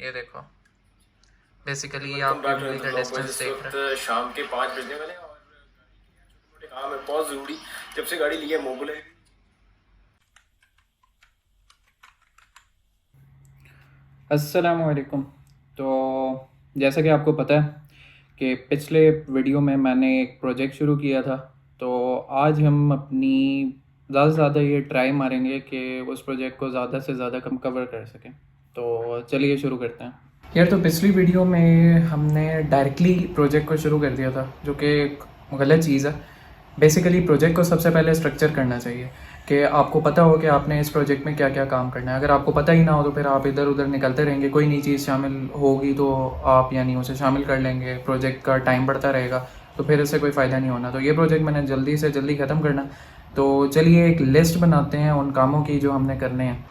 ये देखो, basically welcome आप बैक टू उंगली अनदर का ब्लॉग। बस डिस्टेंस इस देख रहे वक्त शाम के 5 बजने वाले हैं और छोटे छोटे काम है बहुत ज़रूरी। जब से गाड़ी ली है मोबाइल अस्सलाम वालेकुम। तो जैसा कि आपको पता है कि पिछले वीडियो में मैंने एक प्रोजेक्ट शुरू किया था, तो आज हम अपनी ज़्यादा से ज़्यादा ये ट्राई मारेंगे कि उस प्रोजेक्ट को ज़्यादा से ज़्यादा कम कवर कर सकें। तो चलिए शुरू करते हैं। यार, तो पिछली वीडियो में हमने डायरेक्टली प्रोजेक्ट को शुरू कर दिया था, जो कि एक गलत चीज़ है। बेसिकली प्रोजेक्ट को सबसे पहले स्ट्रक्चर करना चाहिए कि आपको पता हो कि आपने इस प्रोजेक्ट में क्या क्या काम करना है। अगर आपको पता ही ना हो तो फिर आप इधर उधर निकलते रहेंगे, कोई नई चीज़ शामिल होगी तो आप यानी उसे शामिल कर लेंगे, प्रोजेक्ट का टाइम बढ़ता रहेगा, तो फिर इससे कोई फ़ायदा नहीं होना। तो ये प्रोजेक्ट मैंने जल्दी से जल्दी ख़त्म करना। तो चलिए एक लिस्ट बनाते हैं उन कामों की जो हमने करने हैं।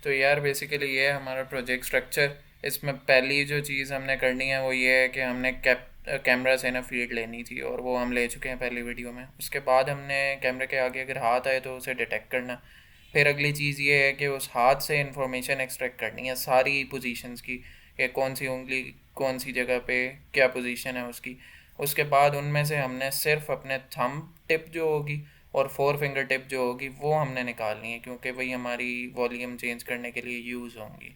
तो यार बेसिकली ये है हमारा प्रोजेक्ट स्ट्रक्चर। इसमें पहली जो चीज़ हमने करनी है वो ये है कि हमने कैमरा से ना फीड लेनी थी, और वो हम ले चुके हैं पहली वीडियो में। उसके बाद हमने कैमरे के आगे अगर हाथ आए तो उसे डिटेक्ट करना। फिर अगली चीज़ ये है कि उस हाथ से इंफॉर्मेशन एक्सट्रैक्ट करनी है सारी पोजीशंस की, कि कौन सी उंगली कौन सी जगह पे क्या पोजीशन है उसकी। उसके बाद उनमें से हमने सिर्फ अपने थंब टिप जो होगी और फोर फिंगर टिप जो होगी वो हमने निकालनी है, क्योंकि वही हमारी वॉल्यूम चेंज करने के लिए यूज़ होंगी।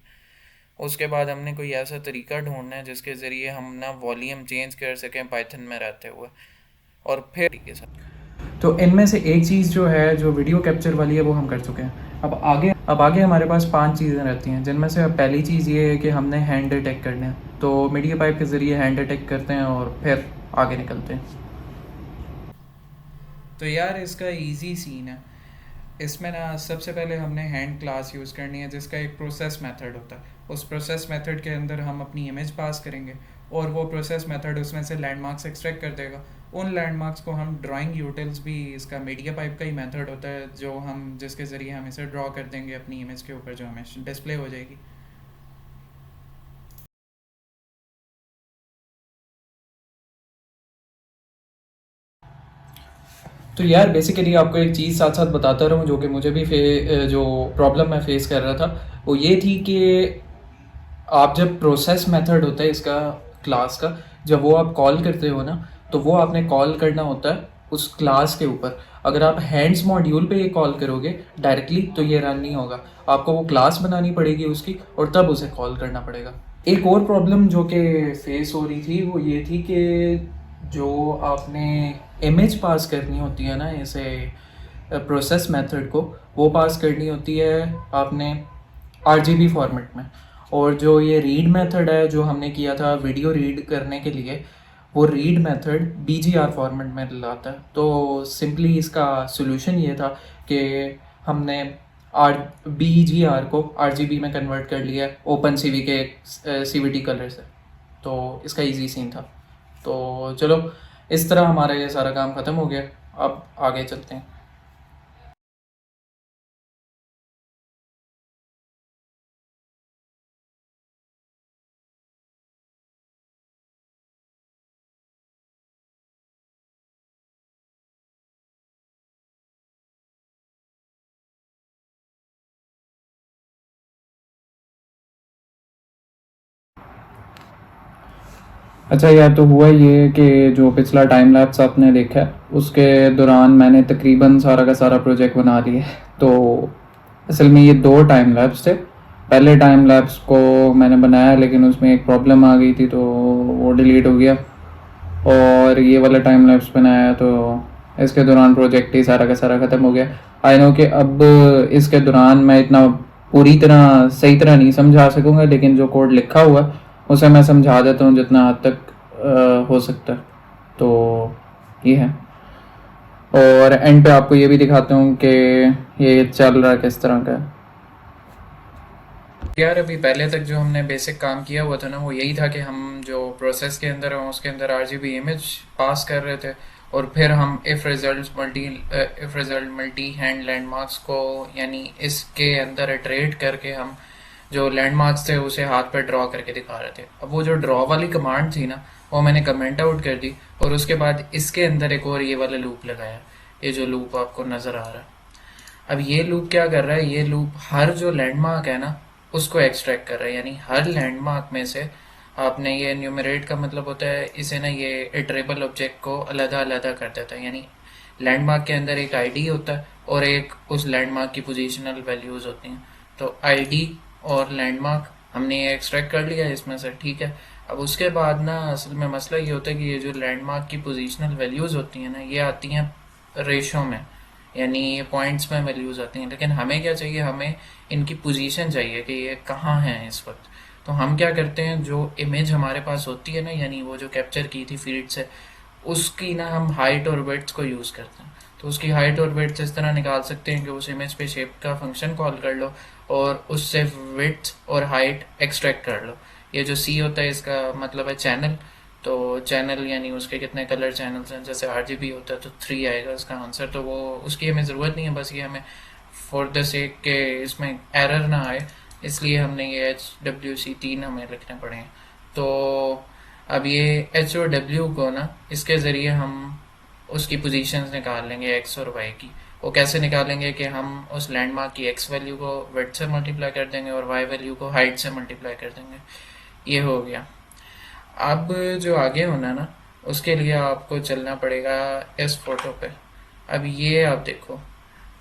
उसके बाद हमने कोई ऐसा तरीका ढूंढना है जिसके ज़रिए हम ना वॉल्यूम चेंज कर सकें पाइथन में रहते हुए, और फिर के साथ। तो इनमें से एक चीज़ जो है, जो वीडियो कैप्चर वाली है, वो हम कर चुके हैं। अब आगे हमारे पास 5 चीज़ें रहती हैं, जिनमें से अब पहली चीज़ ये है कि हमने हैंड डिटेक्ट करना है। तो मीडिया पाइप के ज़रिए हैंड डिटेक्ट करते हैं और फिर आगे निकलते हैं। तो यार इसका इजी सीन है। इसमें ना सबसे पहले हमने हैंड क्लास यूज़ करनी है, जिसका एक प्रोसेस मेथड होता है। उस प्रोसेस मेथड के अंदर हम अपनी इमेज पास करेंगे, और वो प्रोसेस मेथड उसमें से लैंडमार्क्स एक्सट्रैक्ट कर देगा। उन लैंडमार्क्स को हम ड्राइंग यूटिल्स भी, इसका मीडिया पाइप का ही मेथड होता है, जो हम जिसके ज़रिए हम इसे ड्रॉ कर देंगे अपनी इमेज के ऊपर, जो हमें डिस्प्ले हो जाएगी। तो यार बेसिकली आपको एक चीज़ साथ साथ बताता रहूँ, जो कि मुझे भी जो प्रॉब्लम मैं फेस कर रहा था वो ये थी कि आप जब प्रोसेस मेथड होता है इसका, क्लास का, जब वो आप कॉल करते हो ना, तो वो आपने कॉल करना होता है उस क्लास के ऊपर। अगर आप हैंड्स मॉड्यूल पे ये कॉल करोगे डायरेक्टली तो ये रन नहीं होगा, आपको वो क्लास बनानी पड़ेगी उसकी, और तब उसे कॉल करना पड़ेगा। एक और प्रॉब्लम जो कि फेस हो रही थी वो ये थी कि जो आपने इमेज पास करनी होती है ना, इसे प्रोसेस मेथड को वो पास करनी होती है आपने आरजीबी फॉर्मेट में। और जो ये रीड मेथड है जो हमने किया था वीडियो रीड करने के लिए, वो रीड मेथड बीजीआर फॉर्मेट में लाता है। तो सिंपली इसका सॉल्यूशन ये था कि हमने आर बीजीआर को आरजीबी में कन्वर्ट कर लिया ओपन सीवी के सीवीटी कलर से। तो इसका इजी सीन था। तो चलो, इस तरह हमारा ये सारा काम ख़त्म हो गया। अब आगे चलते हैं। अच्छा यार, तो हुआ ये कि जो पिछला टाइम लैप्स आपने देखा है उसके दौरान मैंने तकरीबन सारा का सारा प्रोजेक्ट बना लिया है। तो असल में ये 2 टाइम लैप्स थे। पहले टाइम लैप्स को मैंने बनाया लेकिन उसमें एक प्रॉब्लम आ गई थी, तो वो डिलीट हो गया। और ये वाला टाइम लैप्स बनाया तो इसके दौरान प्रोजेक्ट ही सारा का सारा ख़त्म हो गया। आई नो कि अब इसके दौरान मैं इतना पूरी तरह सही तरह नहीं समझा सकूँगा, लेकिन जो कोड लिखा हुआ है उसे मैं समझा देता हूँ जितना हद तक हो सकता है। तो ये है, और एंड पे आपको ये भी दिखाता हूँ कि ये चल रहा है किस तरह का है। यार अभी पहले तक जो हमने बेसिक काम किया हुआ था ना, वो यही था कि हम जो प्रोसेस के अंदर हैं उसके अंदर आरजीबी इमेज पास कर रहे थे, और फिर हम if result multi hand landmarks को, यानी इसके अंदर इटरेट करके हम जो लैंडमार्क्स थे उसे हाथ पर ड्रॉ करके दिखा रहे थे। अब वो जो ड्रॉ वाली कमांड थी ना, वो मैंने कमेंट आउट कर दी और उसके बाद इसके अंदर एक और ये वाला लूप लगाया, ये जो लूप आपको नज़र आ रहा है। अब ये लूप क्या कर रहा है, ये लूप हर जो लैंडमार्क है ना उसको एक्सट्रैक्ट कर रहा है, यानी हर लैंडमार्क में से आपने ये न्यूमरेट का मतलब होता है इसे ना, ये इटरेबल ऑब्जेक्ट को अलग अलग कर देता है। यानी लैंडमार्क के अंदर एक आईडी होता है और एक उस लैंडमार्क की पोजीशनल वैल्यूज़ होती हैं। तो आईडी और लैंडमार्क हमने ये एक्सट्रैक्ट कर लिया इसमें से, ठीक है। अब उसके बाद ना असल में मसला ये होता है कि ये जो लैंडमार्क की पोजीशनल वैल्यूज़ होती हैं ना, ये आती हैं रेशो में, यानी ये पॉइंट्स में वैल्यूज़ आती हैं। लेकिन हमें क्या चाहिए, हमें इनकी पोजीशन चाहिए कि ये कहाँ हैं इस वक्त। तो हम क्या करते हैं, जो इमेज हमारे पास होती है ना, यानी वो जो कैप्चर की थी फील्ड से, उसकी ना हम हाइट और विड्थ को यूज़ करते हैं। तो उसकी हाइट और विड्थ इस तरह निकाल सकते हैं कि उस इमेज पे शेप का फंक्शन कॉल कर लो और उससे विड्थ और हाइट एक्सट्रैक्ट कर लो। ये जो सी होता है इसका मतलब है चैनल। तो चैनल यानी उसके कितने कलर चैनल्स हैं, जैसे RGB होता है तो 3 आएगा इसका आंसर। तो वो उसकी हमें ज़रूरत नहीं है, बस ये हमें फॉर द सेक के इसमें एरर ना आए इसलिए हमने ये HWC3 हमें लिखने पड़े हैं। तो अब ये H और W को ना इसके ज़रिए हम उसकी पोजीशंस निकाल लेंगे X और Y की। वो कैसे निकालेंगे कि हम उस लैंडमार्क की X वैल्यू को विड्थ से मल्टीप्लाई कर देंगे और Y वैल्यू को हाइट से मल्टीप्लाई कर देंगे। ये हो गया। अब जो आगे होना ना, उसके लिए आपको चलना पड़ेगा इस फोटो पे। अब ये आप देखो,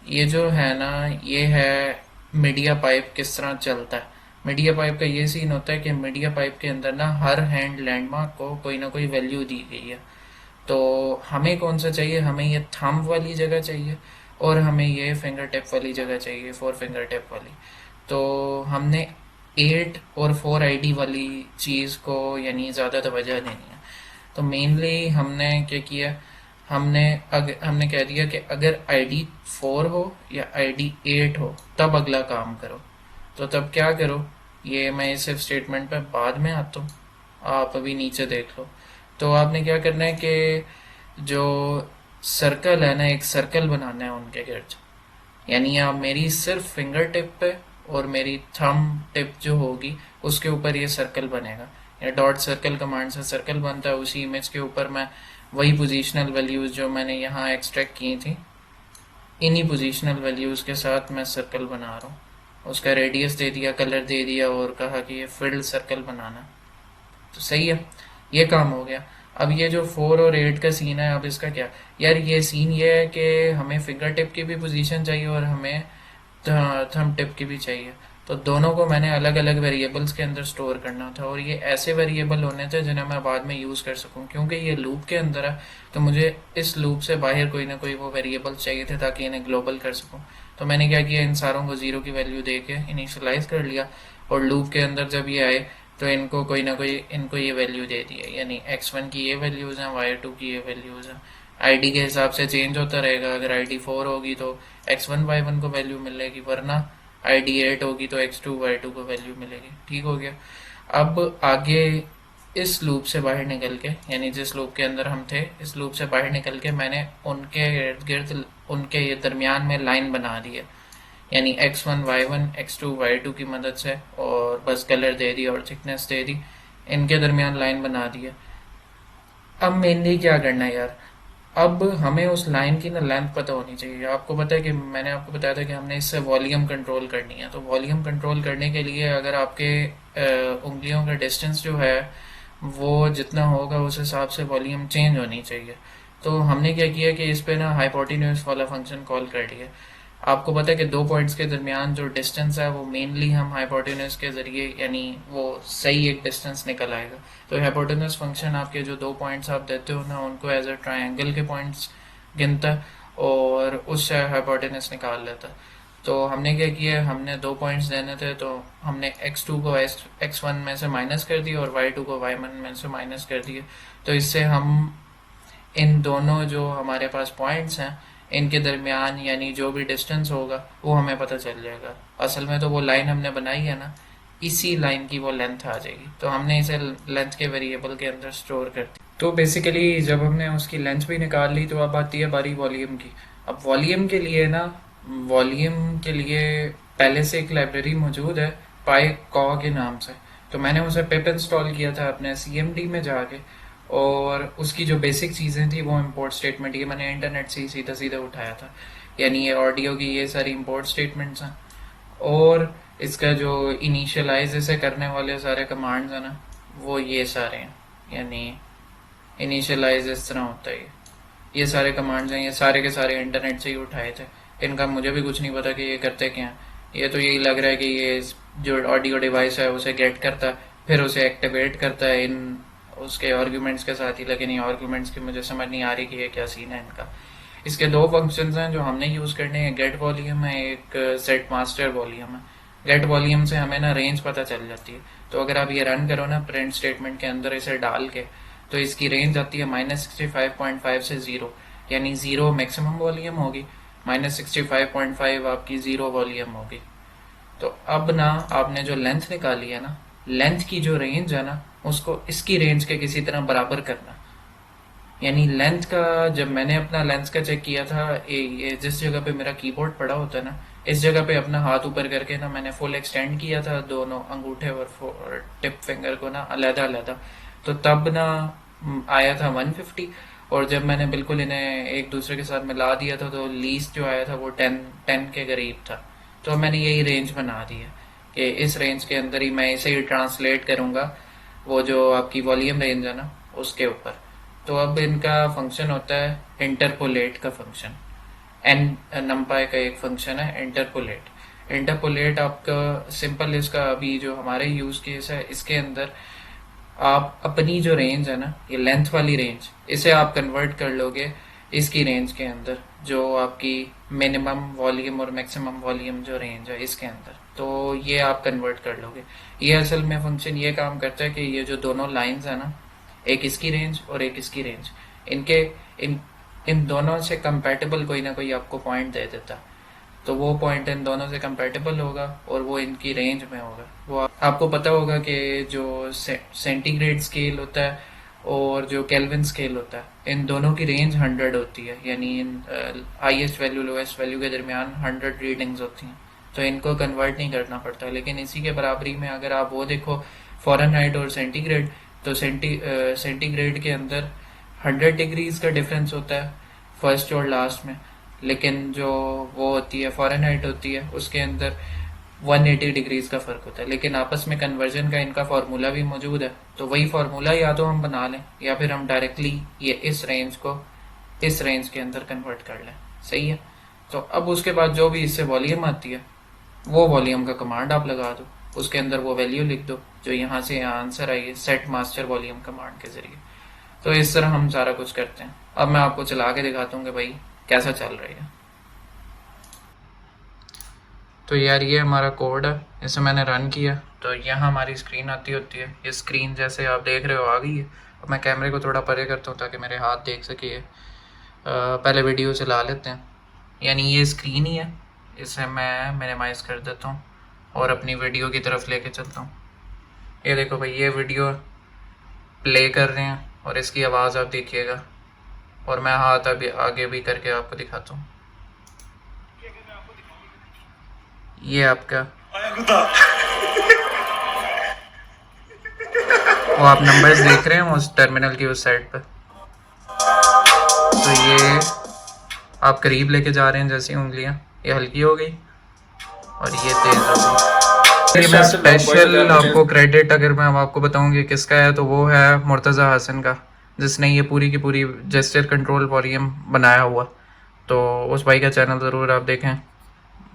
ये जो है ना, ये है मीडिया पाइप किस तरह चलता है। मीडिया पाइप का ये सीन होता है कि मीडिया पाइप के अंदर ना हर हैंड लैंडमार्क को कोई ना कोई वैल्यू दी गई है। तो हमें कौन सा चाहिए, हमें ये थंब वाली जगह चाहिए और हमें ये फिंगर टिप वाली जगह चाहिए, 4 फिंगर टिप वाली। तो हमने 8 और 4 आईडी वाली चीज़ को यानी ज़्यादा तवज्जो देनी है। तो मेनली हमने क्या किया, हमने कह दिया कि अगर आईडी 4 हो या आईडी 8 हो तब अगला काम करो। तो तब क्या करो, ये मैं इस स्टेटमेंट पे बाद में आता हूँ, आप अभी नीचे देख लो। तो आपने क्या करना है कि जो सर्कल है ना, एक सर्कल बनाना है उनके गिर्द। यानी आप मेरी सिर्फ फिंगर टिप पे और मेरी थंब टिप जो होगी उसके ऊपर ये सर्कल बनेगा। या डॉट सर्कल कमांड से सर्कल बनता है। उसी इमेज के ऊपर मैं वही पोजीशनल वैल्यूज़ जो मैंने यहाँ एक्सट्रैक्ट की थी, इन्हीं पोजीशनल वैल्यूज़ के साथ मैं सर्कल बना रहा हूँ। उसका रेडियस दे दिया, कलर दे दिया और कहा कि ये फिल्ड सर्कल बनाना। तो सही है, ये काम हो गया। अब ये जो 4 और 8 का सीन है, अब इसका क्या यार, ये सीन ये है कि हमें फिंगर टिप की भी पोजीशन चाहिए और हमें थंब टिप की भी चाहिए। तो दोनों को मैंने अलग अलग वेरिएबल्स के अंदर स्टोर करना था और ये ऐसे वेरिएबल होने थे जिन्हें मैं बाद में यूज़ कर सकूं। क्योंकि ये लूप के अंदर है तो मुझे इस लूप से बाहर कोई ना कोई वो वेरिएबल्स चाहिए थे ताकि इन्हें ग्लोबल कर सकूं। तो मैंने क्या किया, इन सारों को 0 की वैल्यू दे के इनिशलाइज कर लिया और लूप के अंदर जब ये आए तो इनको कोई ना कोई इनको ये वैल्यू दे दी है। यानी x1 की ये वैल्यूज़ हैं, y2 की ये वैल्यूज़ हैं। आईडी के हिसाब से चेंज होता रहेगा। अगर आईडी 4 होगी तो x1 y1 को वैल्यू मिलेगी, वरना आईडी 8 होगी तो x2 y2 को वैल्यू मिलेगी। ठीक हो गया। अब आगे इस लूप से बाहर निकल के, यानी जिस लूप के अंदर हम थे, इस लूप से बाहर निकल के मैंने उनके इर्द गिर्द उनके ये दरमियान में लाइन बना दी है। यानी x1 y1 x2 y2 की मदद से, और बस कलर दे दी और थिकनेस दे दी, इनके दरमियान लाइन बना दी है। अब मेनली क्या करना है यार, अब हमें उस लाइन की ना लेंथ पता होनी चाहिए। आपको पता है कि मैंने आपको बताया था कि हमने इससे वॉल्यूम कंट्रोल करनी है। तो वॉल्यूम कंट्रोल करने के लिए अगर आपके उंगलियों का डिस्टेंस जो है वो जितना होगा उस हिसाब से वॉल्यूम चेंज होनी चाहिए। तो हमने क्या किया कि इस पे ना हाइपोटेन्यूज वाला फंक्शन कॉल कर दिया। आपको पता है कि 2 पॉइंट्स के दरमियान जो डिस्टेंस है वो मेनली हम हाइपोटेन्यूज के ज़रिए, यानी वो सही एक डिस्टेंस निकल आएगा। तो हाइपोटेन्यूज फंक्शन आपके जो 2 पॉइंट्स आप देते हो ना, उनको एज अ ट्रायंगल के पॉइंट्स गिनता है और उससे हाइपोटेन्यूज निकाल लेता है। तो हमने क्या किया, हमने 2 पॉइंट्स देने थे तो हमने x2 को x1 में से माइनस कर दिया और y2 को y1 में से माइनस कर दिया। तो इससे हम इन दोनों जो हमारे पास पॉइंट्स हैं इनके दरमियान यानी जो भी डिस्टेंस होगा वो हमें पता चल जाएगा। असल में तो वो लाइन हमने बनाई है ना, इसी लाइन की वो लेंथ आ जाएगी। तो हमने इसे लेंथ के वेरिएबल के अंदर स्टोर कर दी। तो बेसिकली जब हमने उसकी लेंथ भी निकाल ली तो अब आती है बारी वॉल्यूम की। अब वॉल्यूम के लिए ना, वॉल्यूम के लिए पहले से एक लाइब्रेरी मौजूद है पाइकॉ के नाम से। तो मैंने उसे पिप इंस्टॉल किया था अपने CMD में जाके, और उसकी जो बेसिक चीज़ें थी वो इंपोर्ट स्टेटमेंट ये मैंने इंटरनेट से ही सीधा सीधा उठाया था। यानी ये ऑडियो की ये सारी इंपोर्ट स्टेटमेंट्स हैं, और इसका जो इनिशियलाइज इसे करने वाले सारे कमांड्स हैं ना, वो ये सारे हैं। यानी इनिशियलाइज इस तरह होता है, ये सारे कमांड्स हैं, ये सारे के सारे इंटरनेट से ही उठाए थे। इनका मुझे भी कुछ नहीं पता कि ये करते क्या हैं। ये तो यही लग रहा है कि ये जो ऑडियो डिवाइस है उसे गेट करता है, फिर उसे एक्टिवेट करता है इन उसके आर्ग्यूमेंट्स के साथ ही। लेकिन ये आर्ग्यूमेंट्स की मुझे समझ नहीं आ रही कि ये क्या सीन है इनका। इसके दो फंक्शंस हैं जो हमने यूज़ करने हैं, गेट वॉल्यूम है, एक सेट मास्टर वॉल्यूम है। गेट वॉल्यूम से हमें ना रेंज पता चल जाती है। तो अगर आप ये रन करो ना प्रिंट स्टेटमेंट के अंदर इसे डाल के, तो इसकी रेंज आती है -65.5 से 0, यानी 0 मैक्सिमम वॉल्यूम होगी, -65.5 आपकी 0 वॉल्यूम होगी। तो अब ना आपने जो लेंथ निकाली है ना, लेंथ की जो रेंज है ना, उसको इसकी रेंज के किसी तरह बराबर करना। यानी लेंथ का, जब मैंने अपना लेंथ का चेक किया था, ये जिस जगह पे मेरा कीबोर्ड पड़ा होता है ना, इस जगह पे अपना हाथ ऊपर करके ना मैंने फुल एक्सटेंड किया था दोनों अंगूठे और टिप फिंगर को ना अलग अलग। तो तब ना आया था 150, और जब मैंने बिल्कुल इन्हें एक दूसरे के साथ मिला दिया था तो लीस्ट जो आया था वो 10 के करीब था। तो मैंने यही रेंज बना दी है कि इस रेंज के अंदर ही मैं इसे ही ट्रांसलेट करूँगा वो जो आपकी वॉल्यूम रेंज है ना उसके ऊपर। तो अब इनका फंक्शन होता है इंटरपोलेट का फंक्शन। नंपाई का एक फंक्शन है इंटरपोलेट। इंटरपोलेट आपका सिंपल, इसका अभी जो हमारे यूज़ केस है इसके अंदर आप अपनी जो रेंज है ना, ये लेंथ वाली रेंज, इसे आप कन्वर्ट कर लोगे इसकी रेंज के अंदर, जो आपकी मिनिमम वॉल्यूम और मैक्सिमम वॉल्यूम जो रेंज है इसके अंदर, तो ये आप कन्वर्ट कर लोगे। ये असल में फंक्शन ये काम करता है कि ये जो दोनों लाइंस है ना, एक इसकी रेंज और एक इसकी रेंज, इन दोनों से कंपैटिबल कोई ना कोई आपको पॉइंट दे देता। तो वो पॉइंट इन दोनों से कंपैटिबल होगा और वो इनकी रेंज में होगा। वो आपको पता होगा कि जो सेंटीग्रेड स्केल होता है और जो केल्विन स्केल होता है, इन दोनों की रेंज 100 होती है। यानी इन हाईएस्ट वैल्यू लोएस्ट वैल्यू के दरमियान 100 रीडिंग्स होती हैं, तो इनको कन्वर्ट नहीं करना पड़ता। लेकिन इसी के बराबरी में अगर आप वो देखो फ़ारेनहाइट और सेंटीग्रेड, तो सेंटीग्रेड के अंदर 100 डिग्रीज का डिफरेंस होता है फर्स्ट और लास्ट में, लेकिन जो वो होती है फ़ारेनहाइट होती है उसके अंदर 180 डिग्रीज का फ़र्क होता है। लेकिन आपस में कन्वर्जन का इनका फार्मूला भी मौजूद है, तो वही फार्मूला या तो हम बना लें या फिर हम डायरेक्टली ये इस रेंज को इस रेंज के अंदर कन्वर्ट कर लें। सही है। तो अब उसके बाद जो भी इससे वॉल्यूम आती है वो वॉल्यूम का कमांड आप लगा दो, उसके अंदर वो वैल्यू लिख दो जो यहाँ से आंसर आई है सेट मास्टर वॉल्यूम कमांड के ज़रिए। तो इस तरह हम सारा कुछ करते हैं। अब मैं आपको चला के दिखाता हूँ कि भाई कैसा चल रही है। तो यार ये हमारा कोड है, इसे मैंने रन किया तो यहाँ हमारी स्क्रीन आती होती है। ये स्क्रीन जैसे आप देख रहे हो आ गई है। अब मैं कैमरे को थोड़ा परे करता हूँ ताकि मेरे हाथ देख सके। पहले वीडियो चला लेते हैं। यानी ये स्क्रीन ही है, इसे मैं मिनिमाइज़ कर देता हूँ और अपनी वीडियो की तरफ लेके चलता हूँ। ये देखो भाई, ये वीडियो प्ले कर रहे हैं और इसकी आवाज़ आप देखिएगा, और मैं हाथ अभी आगे भी करके आपको दिखाता हूँ। ये आपका वो आप नंबर्स देख रहे हैं उस टर्मिनल की उस साइड पर। तो ये आप करीब लेके जा रहे हैं जैसी उंगलियां, ये हल्की हो गई और ये तेज हो गई। ये मैं स्पेशल आपको क्रेडिट अगर मैं आपको बताऊंगी किसका है, तो वो है मुर्तज़ा हसन का, जिसने ये पूरी की पूरी जेस्चर कंट्रोल वॉल्यूम बनाया हुआ। तो उस भाई का चैनल ज़रूर आप देखें,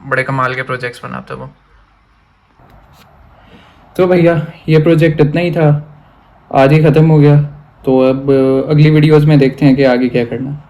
बड़े कमाल के प्रोजेक्ट्स बनाता है वो। तो भैया ये प्रोजेक्ट इतना ही था, आज ही ख़त्म हो गया। तो अब अगली वीडियोस में देखते हैं कि आगे क्या करना है।